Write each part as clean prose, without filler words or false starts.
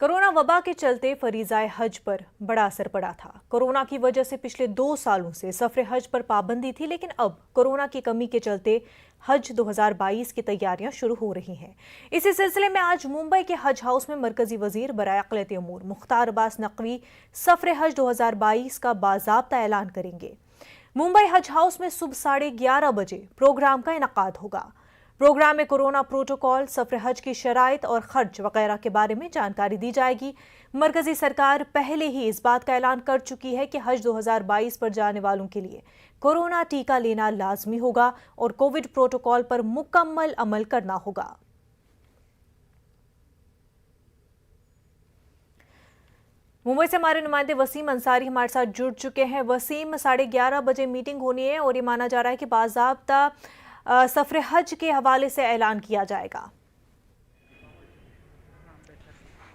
Corona वबा के चलते फरीज़ाए हज पर बड़ा असर पड़ा था। कोरोना की वजह से पिछले 2 सालों से सफरे हज पर पाबंदी थी, लेकिन अब कोरोना की कमी के चलते हज 2022 की तैयारियां शुरू हो रही हैं। इसी सिलसिले में आज मुंबई के हज हाउस में मरकजी वजीर बराए अक़लियती उमूर मुख्तार अब्बास नकवी सफरे हज 2022 का बाज़ाब्ता ऐलान करेंगे। मुंबई हज हाउस में सुबह 11:30 बजे प्रोग्राम का इनेकाद होगा। प्रोग्राम में कोरोना प्रोटोकॉल, सफर हज की शराइत और खर्च वगैरह के बारे में जानकारी दी जाएगी। मरकजी सरकार पहले ही इस बात का ऐलान कर चुकी है कि हज 2022 पर जाने वालों के लिए कोरोना टीका लेना लाजमी होगा और कोविड प्रोटोकॉल पर मुकम्मल अमल करना होगा। मुंबई से हमारे नुमाइंदे वसीम अंसारी हमारे साथ जुड़ चुके हैं। वसीम, 11:30 बजे मीटिंग होनी है और ये माना जा रहा है कि बाज़ाब्ता सफर हज के हवाले से ऐलान किया जाएगा।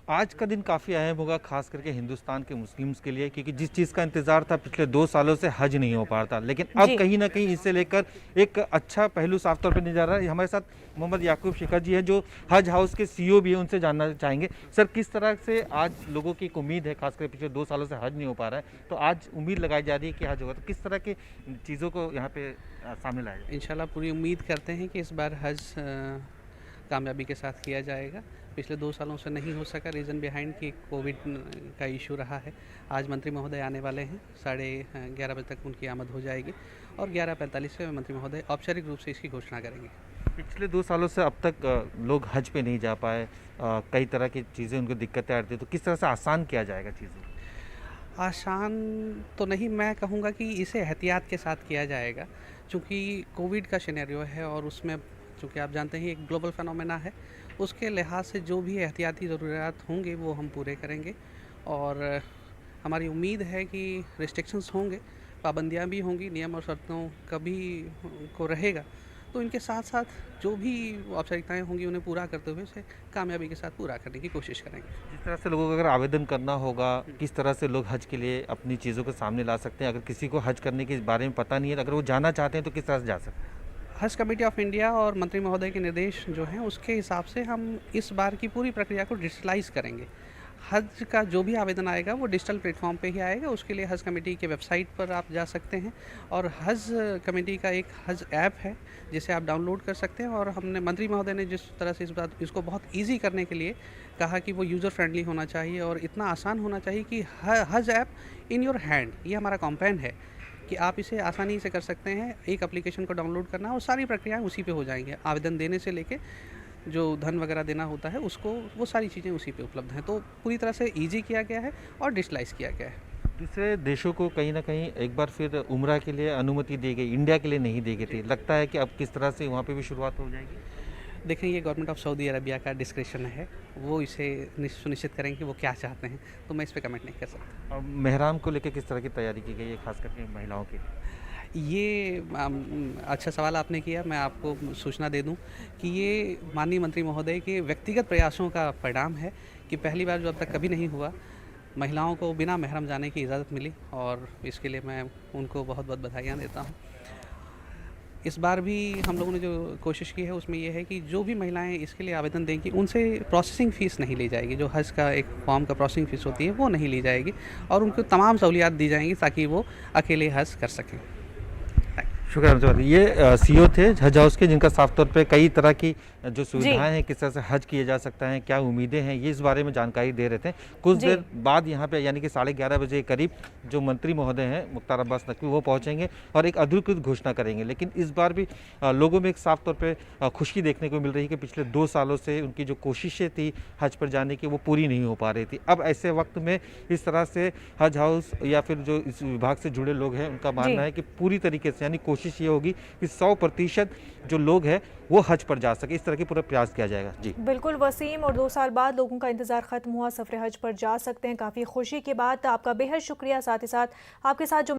आज का दिन काफ़ी अहम होगा, खास करके हिंदुस्तान के मुस्लिम्स के लिए, क्योंकि जिस चीज़ का इंतजार था पिछले 2 सालों से हज नहीं हो पा रहा था, लेकिन अब कहीं ना कहीं इसे लेकर एक अच्छा पहलू साफ तौर पर नहीं जा रहा है। हमारे साथ मोहम्मद याकूब शिखर जी हैं, जो हज हाउस के CEO भी हैं, उनसे जानना चाहेंगे सर, किस तरह से आज लोगों की एक उम्मीद है, खासकर पिछले 2 सालों से हज नहीं हो पा रहा है, तो आज उम्मीद लगाई जा रही है कि हज होगा, तो किस तरह की चीज़ों को यहाँ पे सामने लाया जाए? इंशाल्लाह पूरी उम्मीद करते हैं कि इस बार हज कामयाबी के साथ किया जाएगा। पिछले 2 सालों से नहीं हो सका, रीज़न बिहाइंड कि कोविड का इशू रहा है। आज मंत्री महोदय आने वाले हैं, 11:30 बजे तक उनकी आमद हो जाएगी और 11:45 से मंत्री महोदय औपचारिक रूप से इसकी घोषणा करेंगे। पिछले 2 सालों से अब तक लोग हज पे नहीं जा पाए, कई तरह की चीज़ें उनको दिक्कतें आ रही थी, तो किस तरह से आसान किया जाएगा चीज़ों? आसान तो नहीं, मैं कहूँगा कि इसे एहतियात के साथ किया जाएगा, चूँकि कोविड का सिनेरियो है और उसमें चूँकि आप जानते हैं एक ग्लोबल फिनोमेना है, उसके लिहाज से जो भी एहतियाती ज़रूरियात होंगे वो हम पूरे करेंगे। और हमारी उम्मीद है कि रिस्ट्रिक्शंस होंगे, पाबंदियाँ भी होंगी, नियम और शर्तों का भी को रहेगा, तो इनके साथ साथ जो भी औपचारिकताएँ होंगी उन्हें पूरा करते हुए इसे कामयाबी के साथ पूरा करने की कोशिश करेंगे। जिस तरह से लोगों को अगर आवेदन करना होगा, किस तरह से लोग हज के लिए अपनी चीज़ों को सामने ला सकते हैं? अगर किसी को हज करने के बारे में पता नहीं है, अगर वो जाना चाहते हैं, तो किस तरह से जा सकते हैं? हज कमेटी ऑफ इंडिया और मंत्री महोदय के निर्देश जो हैं उसके हिसाब से हम इस बार की पूरी प्रक्रिया को डिजिटलाइज़ करेंगे। हज का जो भी आवेदन आएगा वो डिजिटल प्लेटफॉर्म पे ही आएगा। उसके लिए हज कमेटी के वेबसाइट पर आप जा सकते हैं और हज कमेटी का एक हज ऐप है जिसे आप डाउनलोड कर सकते हैं। और हमने मंत्री महोदय ने जिस तरह से इसको बहुत ईजी करने के लिए कहा कि वो यूज़र फ्रेंडली होना चाहिए और इतना आसान होना चाहिए कि हज ऐप इन योर हैंड, ये हमारा कॉम्पेन है कि आप इसे आसानी से कर सकते हैं। एक एप्लीकेशन को डाउनलोड करना और सारी प्रक्रियाएं उसी पे हो जाएंगे। आवेदन देने से लेके जो धन वगैरह देना होता है उसको, वो सारी चीज़ें उसी पे उपलब्ध हैं। तो पूरी तरह से इजी किया गया है और डिजिटलाइज किया गया है। दूसरे देशों को कहीं ना कहीं एक बार फिर उम्रा के लिए अनुमति दी गई, इंडिया के लिए नहीं दी गई थी, लगता है कि अब किस तरह से वहाँ पे भी शुरुआत हो जाएगी? देखें, ये गवर्नमेंट ऑफ सऊदी अरबिया का डिस्क्रिप्शन है, वो इसे सुनिश्चित करेंगे कि वो क्या चाहते हैं, तो मैं इस पर कमेंट नहीं कर सकता। अब मेहराम को लेकर किस तरह की तैयारी की गई है, खास करके महिलाओं के लिए? ये अच्छा सवाल आपने किया। मैं आपको सूचना दे दूं कि ये माननीय मंत्री महोदय के व्यक्तिगत प्रयासों का परिणाम है कि पहली बार जो अब तक कभी नहीं हुआ, महिलाओं को बिना महरम जाने की इजाज़त मिली और इसके लिए मैं उनको बहुत बहुत बधाइयाँ देता हूँ। इस बार भी हम लोगों ने जो कोशिश की है उसमें ये है कि जो भी महिलाएं इसके लिए आवेदन देंगी उनसे प्रोसेसिंग फ़ीस नहीं ली जाएगी। जो हज का एक फॉर्म का प्रोसेसिंग फ़ीस होती है वो नहीं ली जाएगी और उनको तमाम सहूलियात दी जाएंगी ताकि वो अकेले हज कर सकें। शुक्रिया। ये CEO थे हज हाउस के, जिनका साफ तौर पे कई तरह की जो सुविधाएं हैं, किस तरह से हज किया जा सकता है, क्या उम्मीदें हैं, ये इस बारे में जानकारी दे रहे थे। कुछ देर बाद यहाँ पे यानी कि 11:30 बजे के करीब जो मंत्री महोदय हैं मुख्तार अब्बास नकवी, वो पहुँचेंगे और एक अधिकृत घोषणा करेंगे। लेकिन इस बार भी लोगों में एक साफ तौर पर खुशी देखने को मिल रही है कि पिछले 2 सालों से उनकी जो कोशिशें थी हज पर जाने की, वो पूरी नहीं हो पा रही थी। अब ऐसे वक्त में इस तरह से हज हाउस या फिर जो इस विभाग से जुड़े लोग हैं, उनका मानना है कि पूरी तरीके से, यानी कोशिश ये होगी कि 100% जो लोग हैं वो हज पर जा सके, इस तरह की पूरा प्रयास किया जाएगा। जी बिल्कुल वसीम, और 2 साल बाद लोगों का इंतजार खत्म हुआ, सफरे हज पर जा सकते हैं। काफ़ी खुशी की बात। आपका बेहद शुक्रिया। साथ ही साथ आपके साथ जो